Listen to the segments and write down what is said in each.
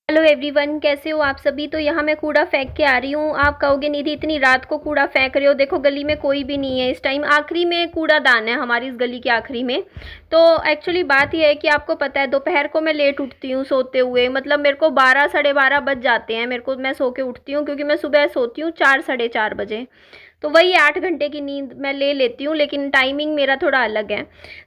Hello everyone, कैसे हो आप सभी। तो यहाँ मैं कूड़ा फेंक के आ रही हूँ। आप कहोगे निधि इतनी रात को कूड़ा फेंक रहे हो, देखो गली में कोई भी नहीं है इस टाइम। आखिरी में कूड़ादान है हमारी इस गली के आखिरी में। तो एक्चुअली बात यह है कि आपको पता है दोपहर को मैं लेट उठती हूँ सोते हुए, मतलब मेरे को 12 साढ़े 12 बज जाते हैं मेरे को, मैं सो के उठती हूँ क्योंकि मैं सुबह सोती हूँ 4 साढ़े 4 बजे। तो वही 8 घंटे की नींद मैं ले लेती हूँ, लेकिन टाइमिंग मेरा थोड़ा अलग है।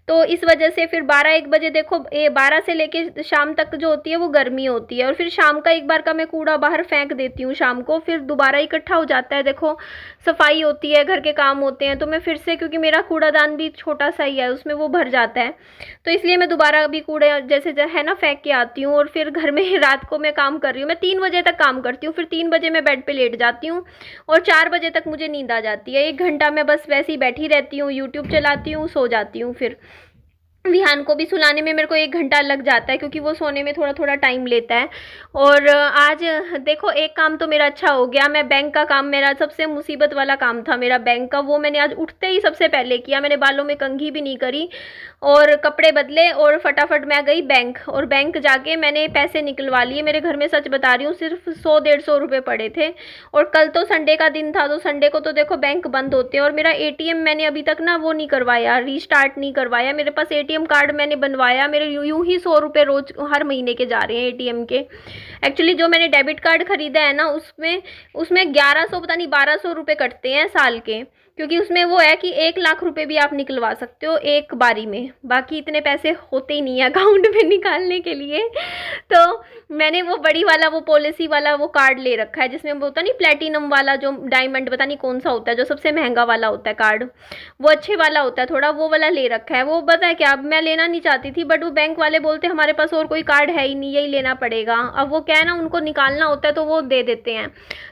तो इस वजह से फिर 12 1 बजे देखो 12 से लेके शाम तक जो होती है वो गर्मी होती है, और फिर शाम का एक बार का मैं कूड़ा बाहर फेंक देती हूँ शाम को, फिर दोबारा इकट्ठा हो जाता है। देखो सफाई होती है, घर के काम होते हैं, तो मैं फिर से, क्योंकि मेरा कूड़ादान भी छोटा सा ही है उसमें वो भर जाता है, तो इसलिए मैं दोबारा अभी कूड़े जैसे है ना फेंक के आती हूँ। और फिर घर में रात को मैं काम कर रही हूँ, मैं 3 बजे तक काम करती हूँ, फिर 3 बजे मैं बेड पे लेट जाती हूँ और 4 बजे तक मुझे नींद आ जाती है। 1 घंटा मैं बस वैसे ही बैठी रहती हूँ, यूट्यूब चलाती हूँ, सो जाती हूँ। फिर विहान को भी सुलाने में मेरे को 1 घंटा लग जाता है, क्योंकि वो सोने में थोड़ा थोड़ा टाइम लेता है। और आज देखो एक काम तो मेरा अच्छा हो गया। मैं बैंक का काम, मेरा सबसे मुसीबत वाला काम था मेरा बैंक का, वो मैंने आज उठते ही सबसे पहले किया। मैंने बालों में कंघी भी नहीं करी और कपड़े बदले और फटाफट मैं गई बैंक, और बैंक जाके मैंने पैसे निकलवा लिए। मेरे घर में सच बता रही हूँ सिर्फ 100 150 रुपये पड़े थे। और कल तो संडे का दिन था, तो संडे को तो देखो बैंक बंद होते हैं। और मेरा एटीएम मैंने अभी तक ना वो नहीं करवाया, रीस्टार्ट नहीं करवाया। मेरे पास एटीएम कार्ड मैंने बनवाया, मेरे यूं ही 100 रुपये रोज हर महीने के जा रहे हैं एटीएम के। एक्चुअली जो मैंने डेबिट कार्ड खरीदा है ना, उसमें उसमें 1100 पता नहीं 1200 रुपये कटते हैं साल के, क्योंकि उसमें वो है कि 1 लाख रुपए भी आप निकलवा सकते हो एक बारी में, बाकी इतने पैसे होते ही नहीं है अकाउंट में निकालने के लिए। तो मैंने वो बड़ी वाला, वो पॉलिसी वाला वो कार्ड ले रखा है, जिसमें वो होता नहीं प्लेटिनम वाला, जो डायमंड पता नहीं कौन सा होता है, जो सबसे महंगा वाला होता है कार्ड, वो अच्छे वाला होता है थोड़ा, वो वाला ले रखा है। वो पता है क्या, मैं लेना नहीं चाहती थी, बट वो बैंक वाले बोलते हमारे पास और कोई कार्ड है ही नहीं, यही लेना पड़ेगा। अब वो क्या है ना, उनको निकालना होता है तो वो दे देते हैं।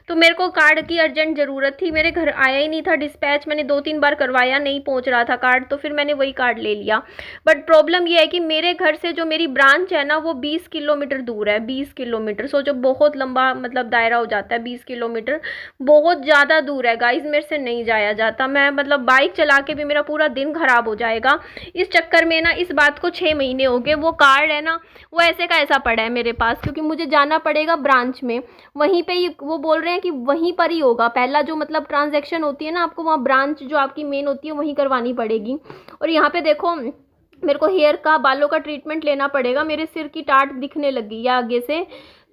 तो मेरे को कार्ड की अर्जेंट ज़रूरत थी, मेरे घर आया ही नहीं था डिस्पैच, मैंने 2 3 बार करवाया, नहीं पहुंच रहा था कार्ड, तो फिर मैंने वही कार्ड ले लिया। बट प्रॉब्लम ये है कि मेरे घर से जो मेरी ब्रांच है ना, वो 20 किलोमीटर दूर है। 20 किलोमीटर सोचो, बहुत लंबा मतलब दायरा हो जाता है। 20 किलोमीटर बहुत ज़्यादा दूर है गाइज, मेरे से नहीं जाया जाता। मैं मतलब बाइक चला के भी मेरा पूरा दिन खराब हो जाएगा। इस चक्कर में ना, इस बात को 6 महीने हो गए, वो कार्ड है ना वो ऐसे का ऐसा पड़ा है मेरे पास, क्योंकि मुझे जाना पड़ेगा ब्रांच में, वहीं पे ही वो बोल रहे हैं कि वहीं पर ही होगा। पहला जो मतलब ट्रांजैक्शन होती है ना, आपको वहाँ ब्रांच जो आपकी मेन होती है वहीं करवानी पड़ेगी। और यहाँ पे देखो मेरे को हेयर का, बालों का ट्रीटमेंट लेना पड़ेगा, मेरे सिर की टाट दिखने लगी है आगे से।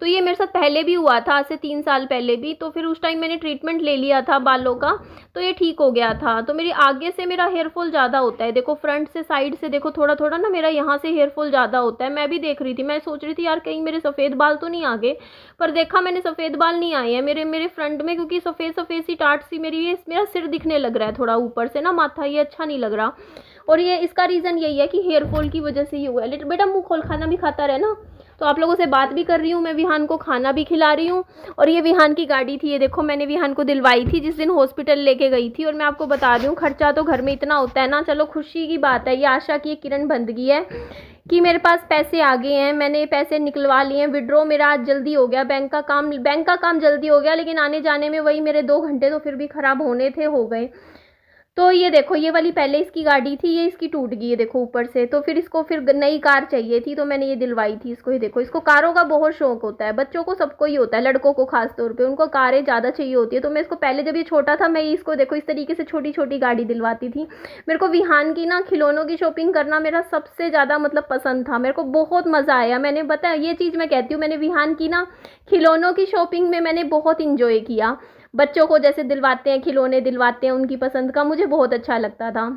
तो ये मेरे साथ पहले भी हुआ था, आज से 3 साल पहले भी, तो फिर उस टाइम मैंने ट्रीटमेंट ले लिया था बालों का, तो ये ठीक हो गया था। तो मेरी आगे से मेरा हेयर फॉल ज़्यादा होता है, देखो फ्रंट से साइड से देखो थोड़ा थोड़ा ना मेरा यहाँ से हेयर फॉल ज़्यादा होता है। मैं भी देख रही थी, मैं सोच रही थी यार कहीं मेरे सफ़ेद बाल तो नहीं आ गए, पर देखा मैंने सफ़ेद बाल नहीं आए हैं मेरे मेरे फ्रंट में, क्योंकि सफ़ेद सफ़ेद सी टाट सी मेरी, ये मेरा सिर दिखने लग रहा है थोड़ा ऊपर से ना, माथा, ये अच्छा नहीं लग रहा। और ये इसका रीज़न यही है कि हेयर फॉल की वजह से ही हुआ है। लेकिन बेटा मुँह खोल, खाना भी खाता रहे ना। तो आप लोगों से बात भी कर रही हूँ, मैं विहान को खाना भी खिला रही हूँ। और ये विहान की गाड़ी थी, ये देखो मैंने विहान को दिलवाई थी जिस दिन हॉस्पिटल लेके गई थी। और मैं आपको बता रही हूँ, खर्चा तो घर में इतना होता है ना, चलो खुशी की बात है, ये आशा की एक किरण बंदगी है कि मेरे पास पैसे आ गए हैं, मैंने पैसे निकलवा लिए हैं। विड्रॉ मेरा आज जल्दी हो गया, बैंक का काम जल्दी हो गया, लेकिन आने जाने में वही मेरे 2 घंटे तो फिर भी ख़राब होने थे, हो गए। तो ये देखो, ये वाली पहले इसकी गाड़ी थी, ये इसकी टूट गई है देखो ऊपर से, तो फिर इसको फिर नई कार चाहिए थी, तो मैंने ये दिलवाई थी इसको। ये देखो, इसको कारों का बहुत शौक होता है, बच्चों को सबको ही होता है, लड़कों को खास तौर पे, उनको कारें ज़्यादा चाहिए होती है। तो मैं इसको पहले जब ये छोटा था, मैं इसको देखो इस तरीके से छोटी छोटी गाड़ी दिलवाती थी। मेरे को विहान की ना खिलौनों की शॉपिंग करना मेरा सबसे ज़्यादा मतलब पसंद था, मेरे को बहुत मज़ा आया। मैंने बताया, ये चीज़ मैं कहती हूँ, मैंने विहान की ना खिलौनों की शॉपिंग में मैंने बहुत इंजॉय किया। बच्चों को जैसे दिलवाते हैं, खिलौने दिलवाते हैं उनकी पसंद का, मुझे बहुत अच्छा लगता था।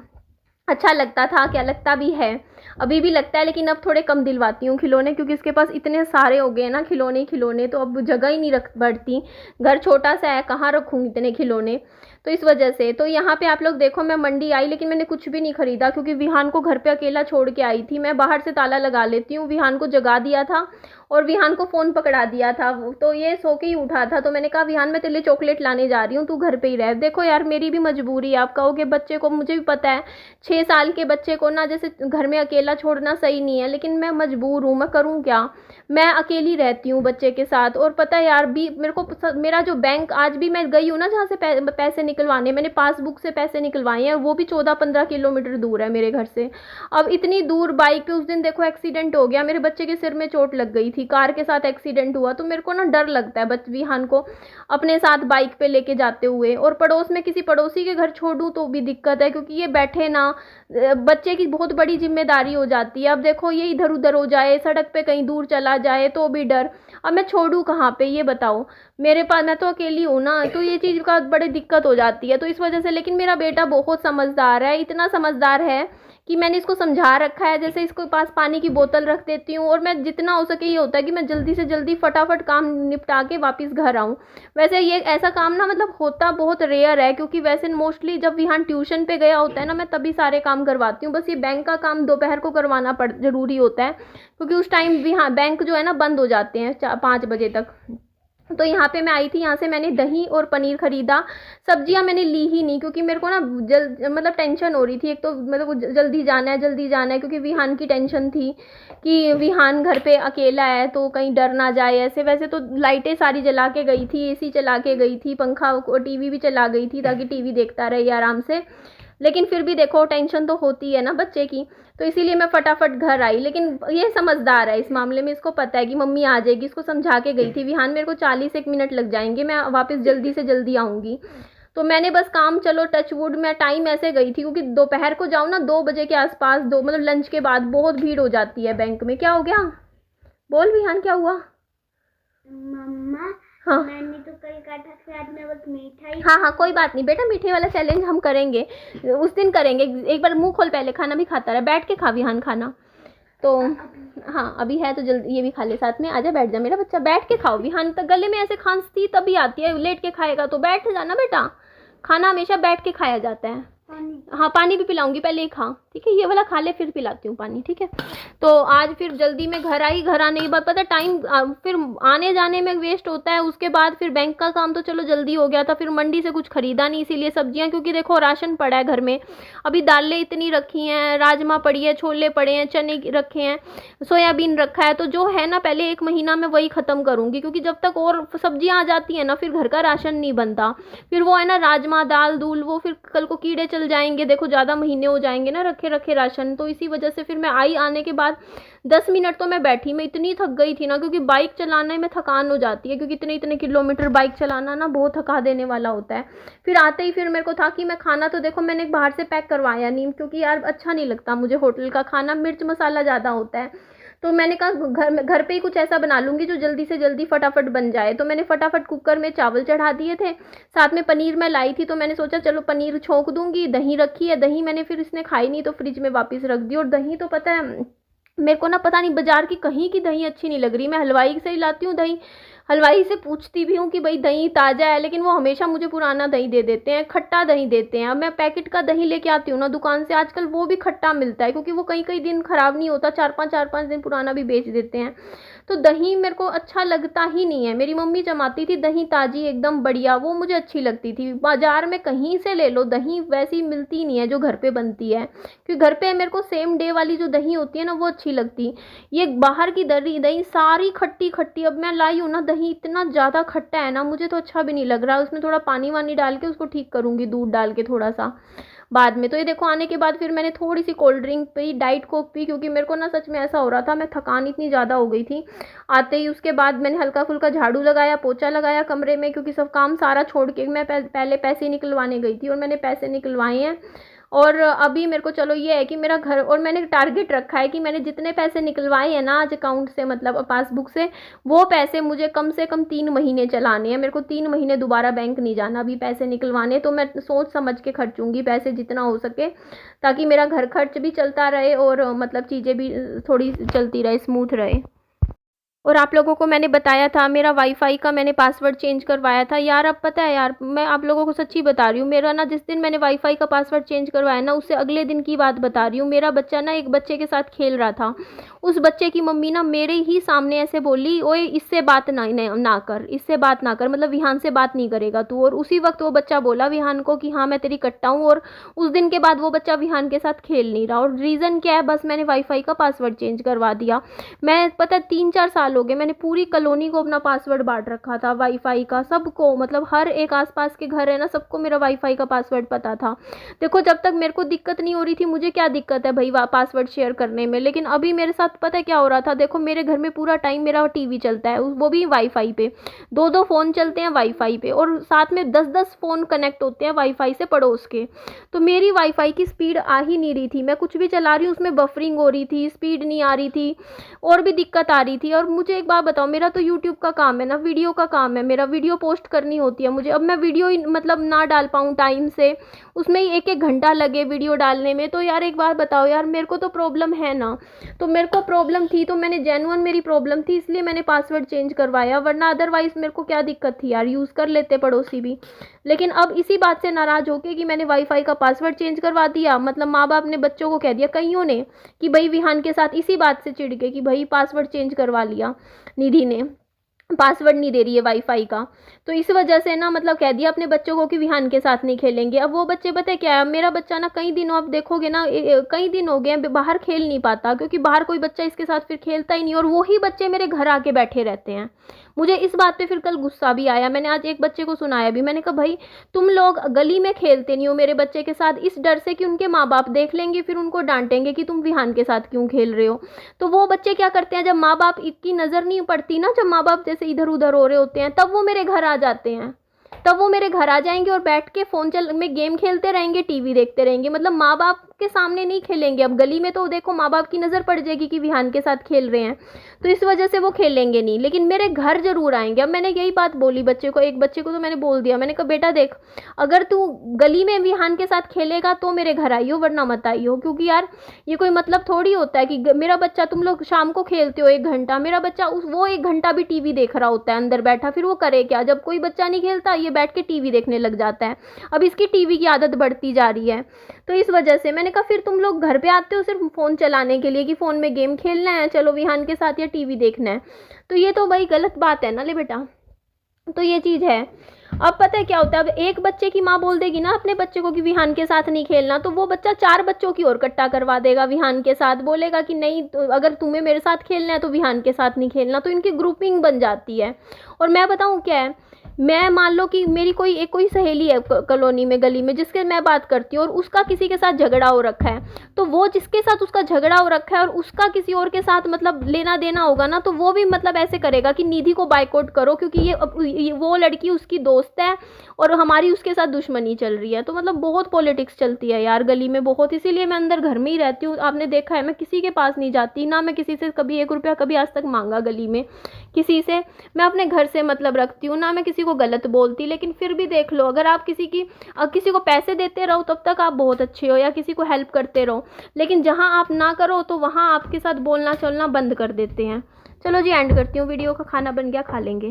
अच्छा लगता था, क्या लगता भी है, अभी भी लगता है, लेकिन अब थोड़े कम दिलवाती हूँ खिलौने, क्योंकि इसके पास इतने सारे हो गए हैं ना खिलौने खिलौने, तो अब जगह ही नहीं रख बढ़ती, घर छोटा सा है, कहाँ रखूँ इतने खिलौने, तो इस वजह से। तो यहाँ पे आप लोग देखो, मैं मंडी आई, लेकिन मैंने कुछ भी नहीं खरीदा, क्योंकि विहान को घर पे अकेला छोड़ के आई थी। मैं बाहर से ताला लगा लेती हूँ, विहान को जगा दिया था और विहान को फ़ोन पकड़ा दिया था, तो ये सो के ही उठा था। तो मैंने कहा विहान मैं तेरे लिए चॉकलेट लाने जा रही हूँ, तू घर पे ही रह। देखो यार, मेरी भी मजबूरी है, आप कहोगे बच्चे को, मुझे भी पता है 6 साल के बच्चे को ना जैसे घर में अकेला छोड़ना सही नहीं है, लेकिन मैं मजबूर हूँ, मैं करूँ क्या, मैं अकेली रहती हूँ बच्चे के साथ। और पता है यार भी मेरे को, मेरा जो बैंक, आज भी मैं गई हूँ ना जहाँ से पैसे निकलवाने, मैंने पासबुक से पैसे निकलवाए हैं, वो भी 14 15 किलोमीटर दूर है मेरे घर से। अब इतनी दूर बाइक पे, उस दिन देखो एक्सीडेंट हो गया, मेरे बच्चे के सिर में चोट लग गई थी थी, कार के साथ एक्सीडेंट हुआ, तो मेरे को ना डर लगता है विहान को अपने साथ बाइक पे लेके जाते हुए। और पड़ोस में किसी पड़ोसी के घर छोड़ दूँ तो भी दिक्कत है, क्योंकि ये बैठे ना, बच्चे की बहुत बड़ी जिम्मेदारी हो जाती है। अब देखो ये इधर उधर हो जाए, सड़क पे कहीं दूर चला जाए तो भी डर। अब मैं छोड़ूँ कहाँ पे, ये बताओ। मेरे पास, मैं तो अकेली हूँ ना, तो ये चीज़ का बड़ी दिक्कत हो जाती है। तो इस वजह से, लेकिन मेरा बेटा बहुत समझदार है, इतना समझदार है कि मैंने इसको समझा रखा है। जैसे इसको पास पानी की बोतल रख देती हूँ, और मैं जितना हो सके ये होता है कि मैं जल्दी से जल्दी फटाफट काम निपटा के वापस घर आऊँ। वैसे ये ऐसा काम ना मतलब होता बहुत रेयर है, क्योंकि वैसे मोस्टली जब विहान ट्यूशन पे गया होता है ना, मैं तभी सारे काम करवाती हूँ। बस ये बैंक का काम दोपहर को करवाना ज़रूरी होता है, क्योंकि उस टाइम विहान बैंक जो है ना बंद हो जाते हैं 5 बजे तक। तो यहाँ पे मैं आई थी, यहाँ से मैंने दही और पनीर खरीदा। सब्जियाँ मैंने ली ही नहीं, क्योंकि मेरे को ना मतलब टेंशन हो रही थी। एक तो मतलब जल्दी जाना है, क्योंकि विहान की टेंशन थी कि विहान घर पे अकेला है तो कहीं डर ना जाए। ऐसे वैसे तो लाइटें सारी जला के गई थी, एसी चला के गई थी, पंखा और टीवी भी चला गई थी, ताकि टीवी देखता रहे आराम से। लेकिन फिर भी देखो टेंशन तो होती है ना बच्चे की, तो इसीलिए मैं फटाफट घर आई। लेकिन ये समझदार है इस मामले में, इसको पता है कि मम्मी आ जाएगी। इसको समझा के गई थी, विहान मेरे को 40 मिनट लग जाएंगे, मैं वापस जल्दी से जल्दी आऊँगी। तो मैंने बस काम, चलो टच वुड, मैं टाइम ऐसे गई थी क्योंकि दोपहर को जाऊँ ना 2 बजे के आसपास, मतलब लंच के बाद बहुत भीड़ हो जाती है बैंक में। क्या हो गया, बोल विहान क्या हुआ। मम्मा, हाँ मैंने तो कल कहा था कि आज मैं बस मिठाई। हाँ, कोई बात नहीं बेटा, मीठे वाला चैलेंज हम करेंगे, उस दिन करेंगे। एक बार मुंह खोल, पहले खाना भी खाता रहा, बैठ के खा विहान खाना। तो हाँ अभी है तो जल्दी ये भी खा ले साथ में। आजा बैठ जा मेरा बच्चा, बैठ के खाओ। विहान तक गले में ऐसे खांसती तभी आती है, लेट के खाएगा तो बैठ जाना बेटा। खाना हमेशा बैठ के खाया जाता है। हाँ पानी भी पिलाऊंगी, पहले ही खा, ठीक है। ये वाला खा ले, फिर पिलाती हूँ पानी, ठीक है। तो आज फिर जल्दी में घर आई। घर आने के बाद पता टाइम फिर आने जाने में वेस्ट होता है। उसके बाद फिर बैंक का काम तो चलो जल्दी हो गया था, फिर मंडी से कुछ खरीदा नहीं, इसीलिए सब्जियां, क्योंकि देखो राशन पड़ा है घर में। अभी दालें इतनी रखी हैं, राजमा पड़ी है, छोले पड़े हैं, चने रखे हैं, सोयाबीन रखा है। तो जो है ना पहले 1 महीना में वही ख़त्म करूँगी, क्योंकि जब तक और सब्जियाँ आ जाती हैं ना फिर घर का राशन नहीं बनता। फिर वो है ना राजमा दाल दूल, वो फिर कल को कीड़े चल जाएंगे, देखो ज़्यादा महीने हो जाएंगे ना रखे रखे राशन। तो इसी वजह से फिर मैं आई, आने के बाद 10 मिनट तो मैं बैठी, मैं इतनी थक गई थी ना, क्योंकि बाइक चलाने में थकान हो जाती है, क्योंकि इतने किलोमीटर बाइक चलाना ना बहुत थका देने वाला होता है। फिर आते ही फिर मेरे को था कि मैं खाना तो देखो मैंने बाहर से पैक करवाया नहीं, क्योंकि यार अच्छा नहीं लगता मुझे होटल का खाना, मिर्च मसाला ज़्यादा होता है। तो मैंने कहा घर पे ही कुछ ऐसा बना लूँगी जो जल्दी से जल्दी फटाफट बन जाए। तो मैंने फटाफट कुकर में चावल चढ़ा दिए थे, साथ में पनीर मैं लाई थी, तो मैंने सोचा चलो पनीर छोंक दूँगी। दही रखी है, दही मैंने फिर इसने खाई नहीं तो फ्रिज में वापस रख दी। और दही तो पता है मेरे को ना, पता नहीं बाजार की कहीं की दही अच्छी नहीं लग रही। मैं हलवाई से ही लाती हूँ दही, हलवाई से पूछती भी हूँ कि भाई दही ताज़ा है, लेकिन वो हमेशा मुझे पुराना दही दे देते हैं, खट्टा दही देते हैं। अब मैं पैकेट का दही लेके आती हूँ ना दुकान से, आजकल वो भी खट्टा मिलता है, क्योंकि वो कई दिन ख़राब नहीं होता, 4-5 दिन पुराना भी बेच देते हैं। तो दही मेरे को अच्छा लगता ही नहीं है। मेरी मम्मी जमाती थी दही ताज़ी एकदम बढ़िया, वो मुझे अच्छी लगती थी। बाज़ार में कहीं से ले लो दही वैसी मिलती नहीं है जो घर पे बनती है, क्योंकि घर पे मेरे को सेम डे वाली जो दही होती है ना वो अच्छी लगती। ये बाहर की दही सारी खट्टी खट्टी। अब मैं लाई हूँ ना दही, इतना ज़्यादा खट्टा है ना, मुझे तो अच्छा भी नहीं लग रहा। उसमें थोड़ा पानी वानी डाल के उसको ठीक करूँगी, दूध डाल के थोड़ा सा बाद में। तो ये देखो आने के बाद फिर मैंने थोड़ी सी कोल्ड ड्रिंक पी, डाइट कोक पी, क्योंकि मेरे को ना सच में ऐसा हो रहा था, मैं थकान इतनी ज़्यादा हो गई थी। आते ही उसके बाद मैंने हल्का फुल्का झाड़ू लगाया, पोछा लगाया कमरे में, क्योंकि सब काम सारा छोड़ के मैं पहले पैसे निकलवाने गई थी, और मैंने पैसे निकलवाए हैं। और अभी मेरे को चलो ये है कि मेरा घर, और मैंने टारगेट रखा है कि मैंने जितने पैसे निकलवाए हैं ना आज अकाउंट से, मतलब पासबुक से, वो पैसे मुझे कम से कम 3 महीने चलाने हैं। मेरे को 3 महीने दोबारा बैंक नहीं जाना अभी पैसे निकलवाने। तो मैं सोच समझ के खर्चूंगी पैसे जितना हो सके, ताकि मेरा घर खर्च भी चलता रहे और मतलब चीज़ें भी थोड़ी चलती रहे, स्मूथ रहे। और आप लोगों को मैंने बताया था मेरा वाईफाई का मैंने पासवर्ड चेंज करवाया था यार। अब पता है यार, मैं आप लोगों को सच्ची बता रही हूँ, मेरा ना जिस दिन मैंने वाईफाई का पासवर्ड चेंज करवाया ना, उससे अगले दिन की बात बता रही हूँ। मेरा बच्चा ना एक बच्चे के साथ खेल रहा था, उस बच्चे की मम्मी ना मेरे ही सामने ऐसे बोली, ओए इससे बात ना कर, इससे बात ना कर, मतलब विहान से बात नहीं करेगा तू। और उसी वक्त वो बच्चा बोला विहान को कि हाँ मैं तेरी कट्टा हूँ। और उस दिन के बाद वो बच्चा विहान के साथ खेल नहीं रहा। और रीज़न क्या है, बस मैंने वाईफाई का पासवर्ड चेंज करवा दिया। मैं पता 3-4 साल साल हो गए, मैंने पूरी कॉलोनी को अपना पासवर्ड बांट रखा था वाईफाई का, सबको, मतलब हर एक आसपास के घर है ना, सबको मेरा वाईफाई का पासवर्ड पता था। देखो जब तक मेरे को दिक्कत नहीं हो रही थी, मुझे क्या दिक्कत है भाई पासवर्ड शेयर करने में, लेकिन अभी मेरे साथ पता है क्या हो रहा था। देखो मेरे घर में पूरा टाइम मेरा टीवी चलता है, वो भी वाईफाई पे, 2-2 फ़ोन चलते हैं वाईफाई पे, और साथ में 10-10 फ़ोन कनेक्ट होते हैं वाईफाई से पड़ोस के। तो मेरी वाईफाई की स्पीड आ ही नहीं रही थी, मैं कुछ भी चला रही हूँ उसमें बफरिंग हो रही थी, स्पीड नहीं आ रही थी, और भी दिक्कत आ रही थी। और मुझे एक बात बताओ, मेरा तो यूट्यूब का काम है ना, वीडियो का काम है, मेरा वीडियो पोस्ट करनी होती है मुझे। अब मैं वीडियो मतलब ना डाल पाऊँ टाइम से, उसमें ही 1-1 घंटा लगे वीडियो डालने में, तो यार एक बात बताओ यार, मेरे को तो प्रॉब्लम है ना। तो मेरे को प्रॉब्लम थी, तो मैंने जेन्युइन मेरी प्रॉब्लम थी, इसलिए मैंने पासवर्ड चेंज करवाया, वरना अदरवाइज़ मेरे को क्या दिक्कत थी यार, यूज़ कर लेते पड़ोसी भी। लेकिन अब इसी बात से नाराज़ होके कि मैंने वाईफाई का पासवर्ड चेंज करवा दिया, मतलब माँ बाप ने बच्चों को कह दिया, कईयों ने, कि भाई विहान के साथ इसी बात से चिढ़ गए कि भाई पासवर्ड चेंज करवा लिया, निधि ने पासवर्ड नहीं दे रही है वाईफाई का। तो इस वजह से ना मतलब कह दिया अपने बच्चों को कि विहान के साथ नहीं खेलेंगे। अब वो बच्चे पता है क्या है, मेरा बच्चा ना कई दिनों, आप देखोगे ना कई दिन हो गए बाहर खेल नहीं पाता, क्योंकि बाहर कोई बच्चा इसके साथ फिर खेलता ही नहीं, और वही बच्चे मेरे घर आके बैठे रहते हैं। मुझे इस बात पे फिर कल गुस्सा भी आया, मैंने आज एक बच्चे को सुनाया भी, मैंने कहा भाई तुम लोग गली में खेलते नहीं हो मेरे बच्चे के साथ, इस डर से कि उनके माँ बाप देख लेंगे, फिर उनको डांटेंगे कि तुम विहान के साथ क्यों खेल रहे हो। तो वो बच्चे क्या करते हैं, जब माँ बाप की नज़र नहीं पड़ती ना, जब माँ बाप जैसे इधर उधर हो रहे होते हैं, तब वो मेरे घर आ जाते हैं, तब वो मेरे घर आ जाएंगे और बैठ के फ़ोन में गेम खेलते रहेंगे, टीवी देखते रहेंगे, मतलब माँ बाप के सामने नहीं खेलेंगे। अब गली में तो देखो माँ बाप की नज़र पड़ जाएगी कि विहान के साथ खेल रहे हैं, तो इस वजह से वो खेलेंगे नहीं, लेकिन मेरे घर ज़रूर आएंगे। अब मैंने यही बात बोली बच्चे को, एक बच्चे को तो मैंने बोल दिया, मैंने कहा बेटा देख, अगर तू गली में विहान के साथ खेलेगा तो मेरे घर आइयो, वरना मत आइयो, क्योंकि यार ये कोई मतलब थोड़ी होता है कि मेरा बच्चा, तुम लोग शाम को खेलते हो 1 घंटा, मेरा बच्चा वो 1 घंटा भी टीवी देख रहा होता है अंदर बैठा, फिर वो करे क्या, जब कोई बच्चा नहीं खेलता ये बैठ के टीवी देखने लग जाता है। अब इसकी टीवी की आदत बढ़ती जा रही है, तो इस वजह से मैंने कहा फिर तुम लोग घर पे आते हो सिर्फ फ़ोन चलाने के लिए कि फ़ोन में गेम खेलना है, चलो विहान के साथ या टीवी देखना है, तो ये तो भाई गलत बात है ना ले बेटा। तो ये चीज़ है। अब पता है क्या होता है, अब एक बच्चे की माँ बोल देगी ना अपने बच्चे को कि विहान के साथ नहीं खेलना, तो वो बच्चा 4 बच्चों की और इकट्ठा करवा देगा विहान के साथ, बोलेगा कि नहीं तो अगर तुम्हें मेरे साथ खेलना है तो विहान के साथ नहीं खेलना, तो इनकी ग्रुपिंग बन जाती है। और मैं बताऊँ क्या है, मैं मान लो कि मेरी कोई सहेली है कॉलोनी में, गली में, जिसके मैं बात करती हूँ, और उसका किसी के साथ झगड़ा हो रखा है, तो वो जिसके साथ उसका झगड़ा हो रखा है और उसका किसी और के साथ मतलब लेना देना होगा ना, तो वो भी मतलब ऐसे करेगा कि निधि को बाइकआउट करो, क्योंकि ये वो लड़की उसकी दोस्त है और हमारी उसके साथ दुश्मनी चल रही है। तो मतलब बहुत पॉलिटिक्स चलती है यार गली में बहुत, इसीलिए मैं अंदर घर में ही रहती हूँ। आपने देखा है मैं किसी के पास नहीं जाती, ना मैं किसी से कभी 1 रुपया कभी आज तक मांगा गली में किसी से, मैं अपने घर से मतलब रखती हूँ, ना मैं किसी को गलत बोलती। लेकिन फिर भी देख लो, अगर आप किसी को पैसे देते रहो तब तक आप बहुत अच्छे हो, या किसी को हेल्प करते रहो, लेकिन जहाँ आप ना करो तो वहाँ आपके साथ बोलना चलना बंद कर देते हैं। चलो जी एंड करती हूँ वीडियो का, खाना बन गया, खा लेंगे।